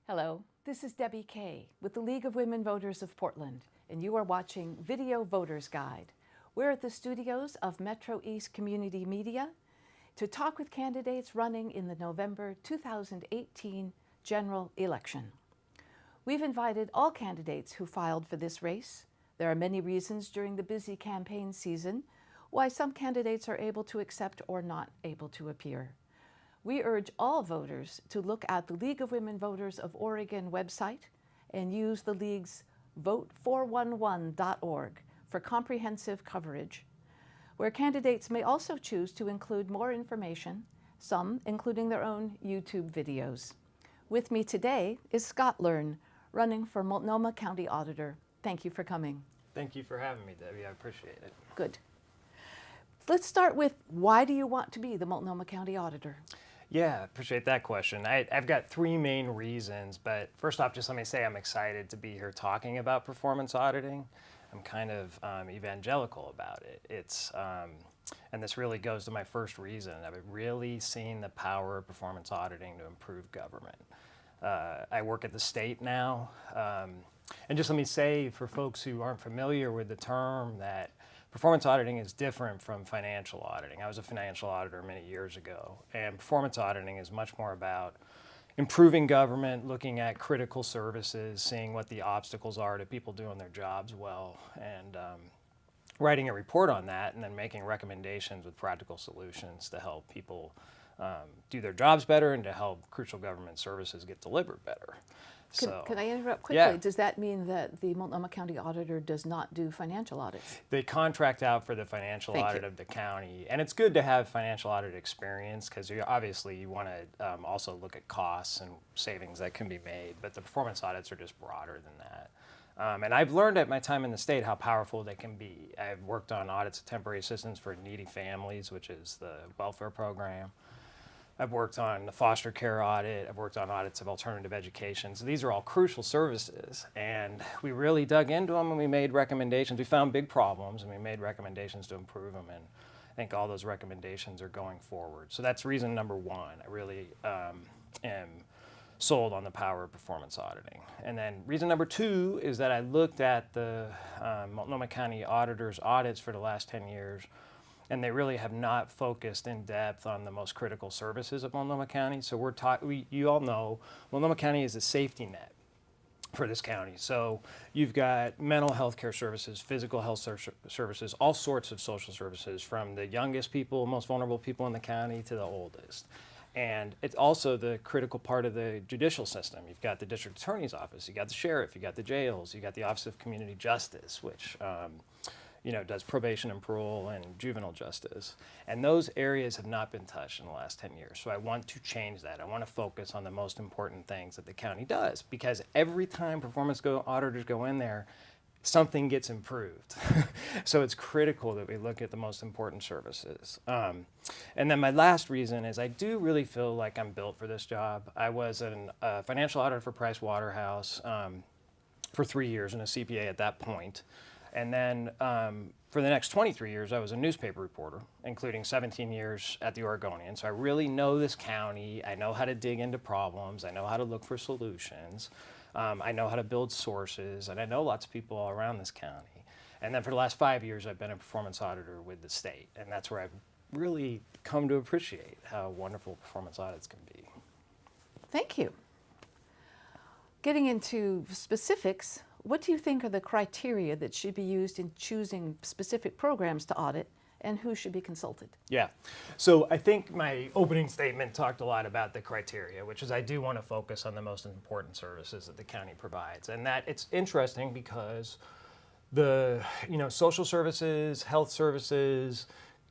Hello, this is Debbie Kay with the League of Women Voters of Portland, and you are watching Video Voters Guide. We're at the studios of MetroEast Community Media to talk with candidates running in the November 2018 general election. We've invited all candidates who filed for this race. There are many reasons during the busy campaign season why some candidates are able to accept or not able to appear. We urge all voters to look at the League of Women Voters of Oregon website and use the League's vote411.org for comprehensive coverage, where candidates may also choose to include more information, some including their own YouTube videos. With me today is Scott Learn, running for Multnomah County Auditor. Thank you for coming. Thank you for having me, Debbie. I appreciate it. Good. Let's start with, why do you want to be the Multnomah County Auditor? Yeah, appreciate that question. I've got three main reasons, but first off, just let me say I'm excited to be here talking about performance auditing. I'm kind of evangelical about it. And this really goes to my first reason. I've really seen the power of performance auditing to improve government. I work at the state now, and just let me say for folks who aren't familiar with the term that performance auditing is different from financial auditing. I was a financial auditor many years ago, and performance auditing is much more about improving government, looking at critical services, seeing what the obstacles are to people doing their jobs well, and writing a report on that, and then making recommendations with practical solutions to help people do their jobs better and to help crucial government services get delivered better. Can I interrupt quickly? Yeah. Does that mean that the Multnomah County Auditor does not do financial audits? They contract out for the financial audit of the county, and it's good to have financial audit experience because obviously you want to also look at costs and savings that can be made, but the performance audits are just broader than that. And I've learned at my time in the state how powerful they can be. I've worked on audits of temporary assistance for needy families, which is the welfare program. I've worked on the foster care audit. I've worked on audits of alternative education. So these are all crucial services. And we really dug into them and we made recommendations. We found big problems and we made recommendations to improve them. And I think all those recommendations are going forward. So that's reason number one. I really am sold on the power of performance auditing. And then reason number two is that I looked at the Multnomah County Auditor's audits for the last 10 years, and they really have not focused in depth on the most critical services of Multnomah County. So you all know Multnomah County is a safety net for this county. So you've got mental health care services, physical health services, all sorts of social services, from the youngest people, most vulnerable people in the county to the oldest. And it's also the critical part of the judicial system. You've got the district attorney's office, you got the sheriff, you got the jails, you got the Office of Community Justice, which does probation and parole and juvenile justice. And those areas have not been touched in the last 10 years. So I want to change that. I want to focus on the most important things that the county does, because every time performance auditors go in there, something gets improved. So it's critical that we look at the most important services. And then my last reason is I do really feel like I'm built for this job. I was a financial auditor for Price Waterhouse for 3 years and a CPA at that point. And then for the next 23 years, I was a newspaper reporter, including 17 years at the Oregonian. So I really know this county. I know how to dig into problems. I know how to look for solutions. I know how to build sources. And I know lots of people all around this county. And then for the last 5 years, I've been a performance auditor with the state. And that's where I've really come to appreciate how wonderful performance audits can be. Thank you. Getting into specifics, what do you think are the criteria that should be used in choosing specific programs to audit, and who should be consulted? Yeah, so I think my opening statement talked a lot about the criteria, which is I do want to focus on the most important services that the county provides. And that it's interesting because the social services, health services,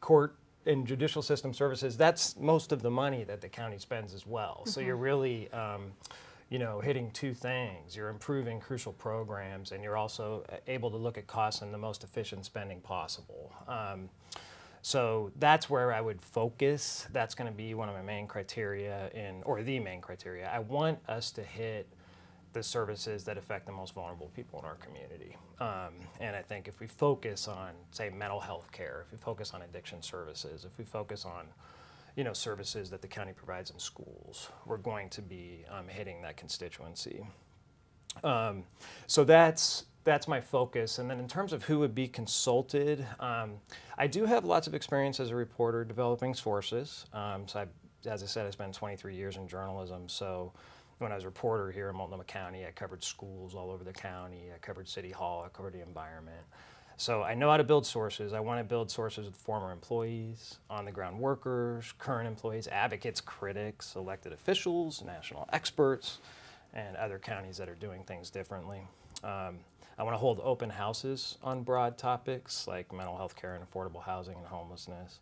court and judicial system services, that's most of the money that the county spends as well. Mm-hmm. So you're really hitting two things. You're improving crucial programs, and you're also able to look at costs in the most efficient spending possible. So that's where I would focus. That's going to be one of my main criteria, or the main criteria. I want us to hit the services that affect the most vulnerable people in our community. And I think if we focus on, say, mental health care, if we focus on addiction services, if we focus on services that the county provides in schools. We're going to be hitting that constituency. So that's my focus. And then in terms of who would be consulted, I do have lots of experience as a reporter developing sources. As I said, I spent 23 years in journalism. So when I was a reporter here in Multnomah County, I covered schools all over the county. I covered City Hall. I covered the environment. So I know how to build sources. I want to build sources with former employees, on-the-ground workers, current employees, advocates, critics, elected officials, national experts, and other counties that are doing things differently. I want to hold open houses on broad topics like mental health care and affordable housing and homelessness.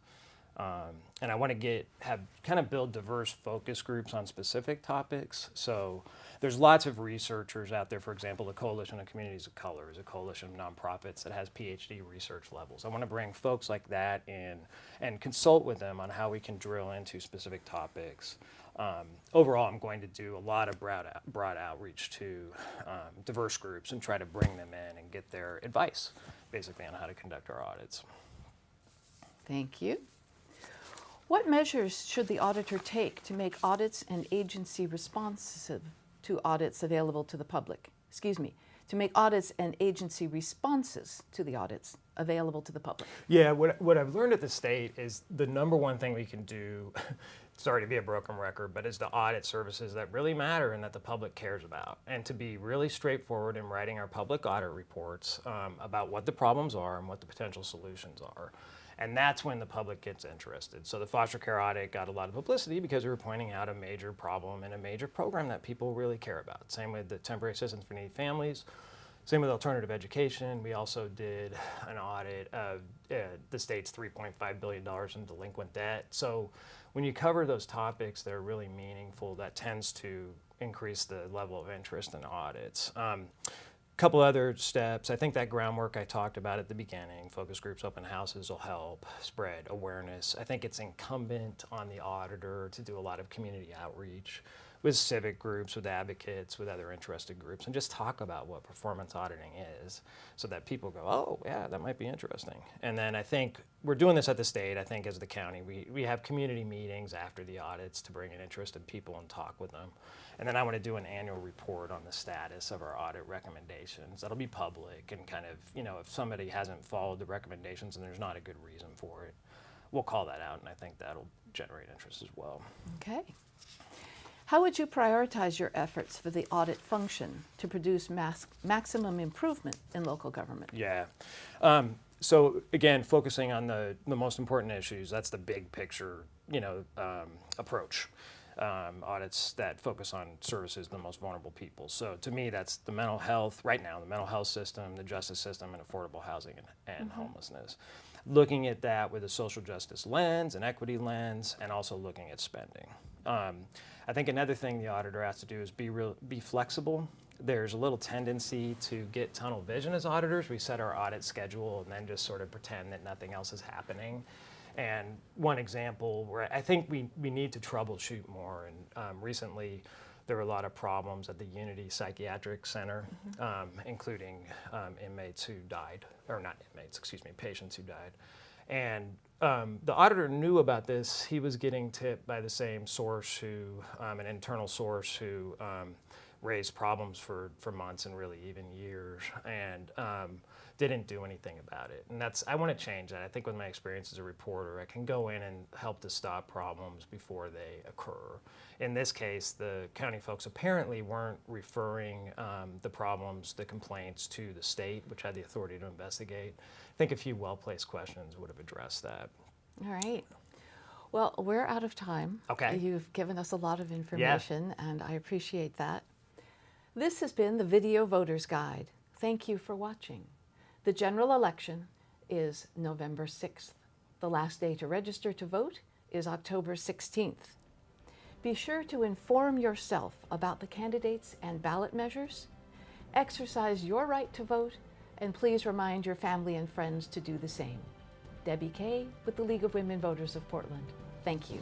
And I want to build diverse focus groups on specific topics. So there's lots of researchers out there. For example, the Coalition of Communities of Color is a coalition of nonprofits that has PhD research levels. I want to bring folks like that in and consult with them on how we can drill into specific topics. Overall, I'm going to do a lot of broad outreach to diverse groups and try to bring them in and get their advice, basically, on how to conduct our audits. Thank you. What measures should the auditor take to make audits and agency responsive to audits available to the public? To make audits and agency responses to the audits available to the public? Yeah, what I've learned at the state is the number one thing we can do, sorry to be a broken record, but is to audit services that really matter and that the public cares about. And to be really straightforward in writing our public audit reports about what the problems are and what the potential solutions are. And that's when the public gets interested. So the foster care audit got a lot of publicity because we were pointing out a major problem and a major program that people really care about. Same with the temporary assistance for needy families. Same with alternative education. We also did an audit of the state's $3.5 billion in delinquent debt. So when you cover those topics that are really meaningful, that tends to increase the level of interest in audits. Couple other steps. I think that groundwork I talked about at the beginning, focus groups, open houses will help spread awareness. I think it's incumbent on the auditor to do a lot of community outreach with civic groups, with advocates, with other interested groups, and just talk about what performance auditing is so that people go, oh, yeah, that might be interesting. And then I think we're doing this at the state. I think as the county, we have community meetings after the audits to bring in interested people and talk with them. And then I want to do an annual report on the status of our audit recommendations. That'll be public and if somebody hasn't followed the recommendations and there's not a good reason for it, we'll call that out, and I think that'll generate interest as well. Okay. How would you prioritize your efforts for the audit function to produce maximum improvement in local government? Yeah. So again, focusing on the most important issues, that's the big picture, approach. Audits that focus on services to the most vulnerable people. So to me, that's the mental health, right now, the mental health system, the justice system, and affordable housing and homelessness. Looking at that with a social justice lens, an equity lens, and also looking at spending. I think another thing the auditor has to do is be flexible. There's a little tendency to get tunnel vision as auditors. We set our audit schedule and then just sort of pretend that nothing else is happening. And one example where I think we need to troubleshoot more, and recently there were a lot of problems at the Unity Psychiatric Center, including inmates who died, or not inmates, excuse me, patients who died. And the auditor knew about this. He was getting tipped by the same source an internal source who raised problems for months and really even years, and didn't do anything about it. And I want to change that. I think with my experience as a reporter, I can go in and help to stop problems before they occur. In this case, the county folks apparently weren't referring the problems, the complaints to the state, which had the authority to investigate. I think a few well-placed questions would have addressed that. All right. Well, we're out of time. Okay. You've given us a lot of information, and I appreciate that. This has been the Video Voter's Guide. Thank you for watching. The general election is November 6th. The last day to register to vote is October 16th. Be sure to inform yourself about the candidates and ballot measures. Exercise your right to vote, and please remind your family and friends to do the same. Debbie Kay with the League of Women Voters of Portland. Thank you.